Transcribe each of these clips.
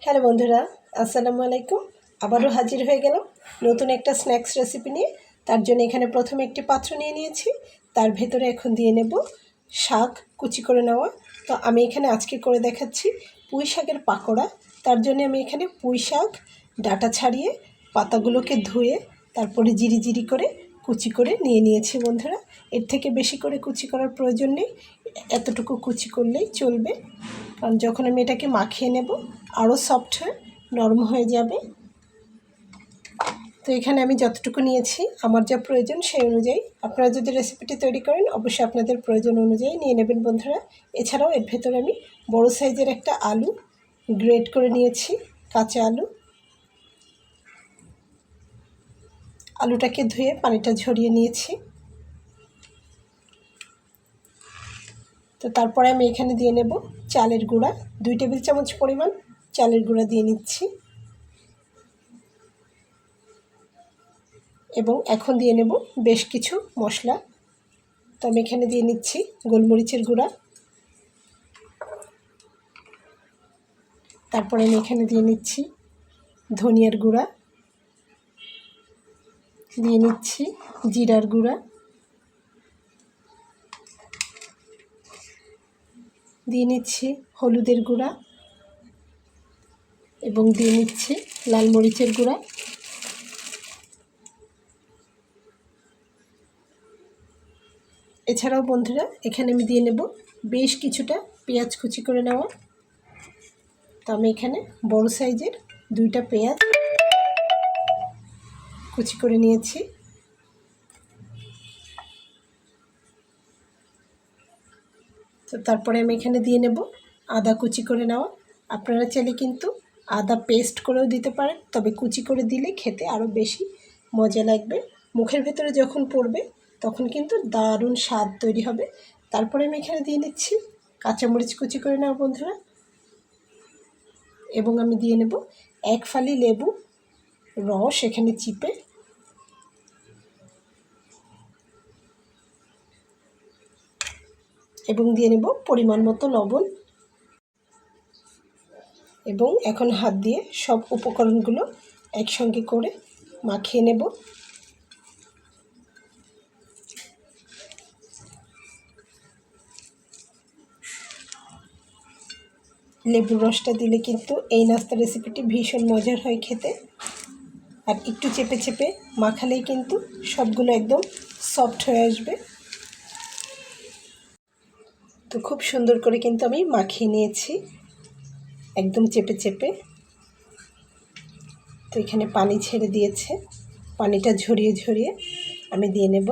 Hello বন্ধুরা, আসসালামু আলাইকুম। আবারও হাজির হয়ে গেলাম নতুন একটা স্ন্যাক্স রেসিপি নিয়ে। তার জন্য এখানে প্রথমে একটি পাত্র নিয়ে নিয়েছি। তার ভেতরে এখন দিয়ে নেব শাক কুচি করে নেওয়া। তো আমি এখানে আজকে করে দেখাচ্ছি পুঁই শাকের পাকোড়া। তার জন্য আমি এখানে পুঁই শাক ডাঁটা ছাড়িয়ে পাতাগুলোকে ধুয়ে তারপরে জিরি করে কুচি করে নিয়ে নিয়েছি বন্ধুরা। এর থেকে বেশি করে কুচি করার প্রয়োজন নেই, এতটুকু কুচি করলেই চলবে। কারণ যখন আমি এটাকে মাখিয়ে নেব আরও সফট হয়ে নরম হয়ে যাবে। তো এখানে আমি যতটুকু নিয়েছি আমার যা প্রয়োজন সেই অনুযায়ী আপনারা যদি রেসিপিটি তৈরি করেন অবশ্যই আপনাদের প্রয়োজন অনুযায়ী নিয়ে নেবেন বন্ধুরা। এছাড়াও এর ভেতরে আমি বড় সাইজের একটা আলু গ্রেট করে নিয়েছি, কাঁচা আলুটাকে ধুয়ে পানিটা ঝরিয়ে নিয়েছি। তো তারপরে আমি এখানে দিয়ে নেব চালের গুঁড়া, 2 টেবিল চামচ পরিমাণ চালের গুঁড়া দিয়ে নিচ্ছি। এবং এখন দিয়ে নেব বেশ কিছু মশলা। তো আমি এখানে দিয়ে নিচ্ছি গোলমরিচের গুঁড়া, তারপরে আমি এখানে দিয়ে নিচ্ছি ধনিয়ার গুঁড়া, দিয়ে নিচ্ছি জিরার গুঁড়া, দিয়ে নিচ্ছি হলুদের গুঁড়া এবং দিয়ে নিচ্ছি লাল মরিচের গুঁড়া। এছাড়াও বন্ধুরা এখানে আমি দিয়ে নেব বেশ কিছুটা পেঁয়াজ কুচি করে নেওয়া। তো আমি এখানে বড় সাইজের 2টা পেঁয়াজ কুচি করে নিয়েছি। তো তারপরে আমি এখানে দিয়ে নেব আদা কুচি করে নেওয়া। আপনারা চাইলে কিন্তু আদা পেস্ট করেও দিতে পারেন, তবে কুচি করে দিলে খেতে আরও বেশি মজা লাগবে। মুখের ভেতরে যখন পড়বে তখন কিন্তু দারুণ স্বাদ তৈরি হবে। তারপরে আমি এখানে দিয়ে নিচ্ছি কাঁচামরিচ কুচি করে নেওয়া বন্ধুরা। এবং আমি দিয়ে নেব 1 ফালি লেবু রস এখানে চিপে। এবং দিয়ে নেব পরিমাণ মতো লবণ। এবং এখন হাত দিয়ে সব উপকরণগুলো একসঙ্গে করে মাখিয়ে নেব। লেবুর রসটা দিলে কিন্তু এই নাস্তা রেসিপিটি ভীষণ মজার হয় খেতে। আর একটু চেপে চেপে মাখালেই কিন্তু সবগুলো একদম সফট হয়ে আসবে। তো খুব সুন্দর করে কিন্তু আমি মাখিয়ে নিয়েছি একদম চেপে চেপে। তো এখানে পানি ছেড়ে দিয়েছে, পানিটা ঝরিয়ে আমি দিয়ে নেব।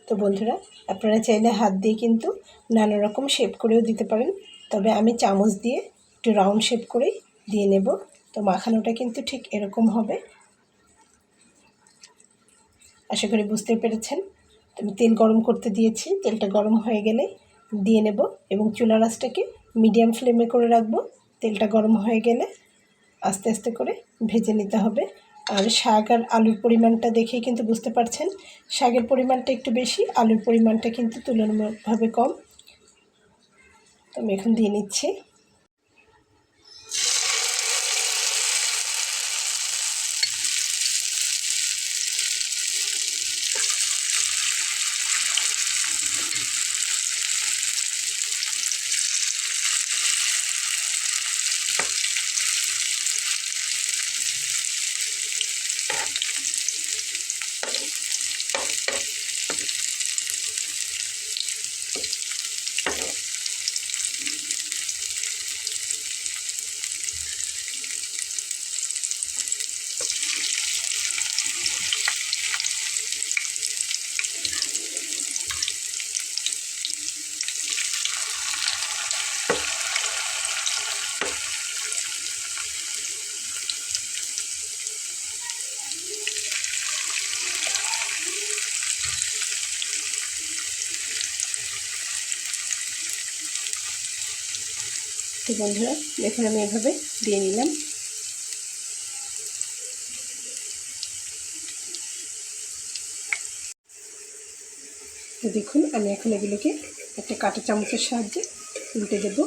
তো বন্ধুরা আপনারা চাইলে হাত দিয়ে কিন্তু নানা রকম শেপ করেও দিতে পারেন, তবে আমি চামচ দিয়ে একটু রাউন্ড শেপ করেই দিয়ে নেব। তো মাখানোটা কিন্তু ঠিক এরকম হবে। আশা করি বুঝতে পেরেছেন। তো আমি তেল গরম করতে দিয়েছি, তেলটা গরম হয়ে গেলে দিয়ে নেব এবং চুলার আঁচটাকে মিডিয়াম ফ্লেমে করে রাখবো। তেলটা গরম হয়ে গেলে আস্তে আস্তে করে ভেজে নিতে হবে। আর শাক আর আলুর পরিমাণটা দেখেই কিন্তু বুঝতে পারছেন শাকের পরিমাণটা একটু বেশি, আলুর পরিমাণটা কিন্তু তুলনামূলকভাবে কম। তো আমি এখন দিয়ে নিচ্ছি। তো বন্ধুরা দেখুন আমি এভাবে দিয়ে নিলাম। তো দেখুন আমি এখন এগুলোকে একটা কাঁটা চামচের সাহায্যে উল্টে দেব।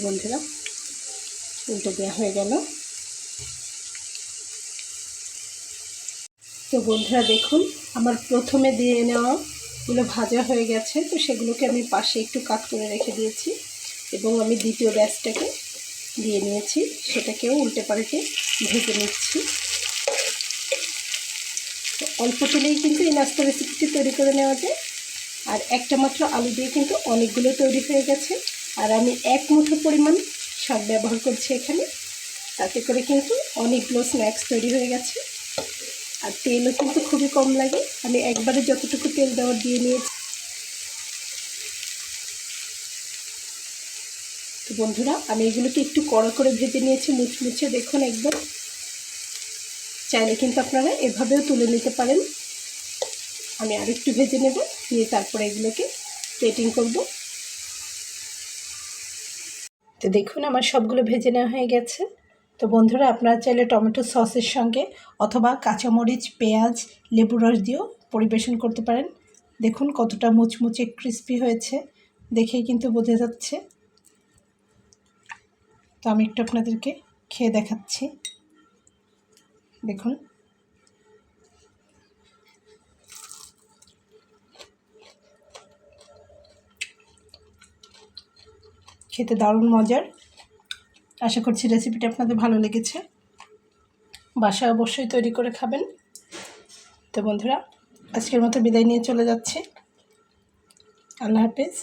বন্ধুরা উল্টে দেওয়া হয়ে গেল। তো বন্ধুরা দেখুন আমার প্রথমে দিয়ে নেওয়াগুলো ভাজা হয়ে গেছে, তো সেগুলোকে আমি পাশে একটু কাট করে রেখে দিয়েছি এবং আমি দ্বিতীয় ব্যাচটাকে দিয়ে নিয়েছি, সেটাকেও উল্টে পাল্টে ভেজে নিচ্ছি। তো অল্প তেলেই কিন্তু এই নাস্তা রেসিপিটি তৈরি করে নেওয়া যায়। আর একটা মাত্র আলু দিয়ে কিন্তু অনেকগুলো তৈরি হয়ে গেছে। আর আমি 1 মুঠো পরিমাণ শাক ব্যবহার করছি এখানে, তাতে করে কিন্তু অনেকগুলো স্ন্যাক্স তৈরি হয়ে গেছে। আর তেলও কিন্তু খুবই কম লাগে, আমি একবারে যতটুকু তেল দেওয়ার দিয়ে নিয়েছি। তো বন্ধুরা আমি এগুলোকে একটু কড়া করে ভেজে নিয়েছি, মুচমুচে দেখুন একদম। চাইলে কিন্তু আপনারা এভাবেও তুলে নিতে পারেন। আমি আরেকটু ভেজে নেব, নিয়ে তারপরে এগুলোকে প্লেটিং করব। তো দেখুন আমার সবগুলো ভেজে নেওয়া হয়ে গেছে। তো বন্ধুরা আপনারা চাইলে টমেটো সসের সঙ্গে অথবা কাঁচামরিচ, পেঁয়াজ, লেবুর রস দিয়েও পরিবেশন করতে পারেন। দেখুন কতটা মুচমুচে ক্রিস্পি হয়েছে, দেখেই কিন্তু বোঝা যাচ্ছে। তো আমি একটু আপনাদেরকে খেয়ে দেখাচ্ছি, দেখুন। খেতে দারুণ মজার। আশা করছি রেসিপিটা আপনাদের ভালো লেগেছে। বাসায় অবশ্যই তৈরি করে খাবেন। তো বন্ধুরা আজকের মতো বিদায় নিয়ে চলে যাচ্ছি। আল্লাহ হাফেজ।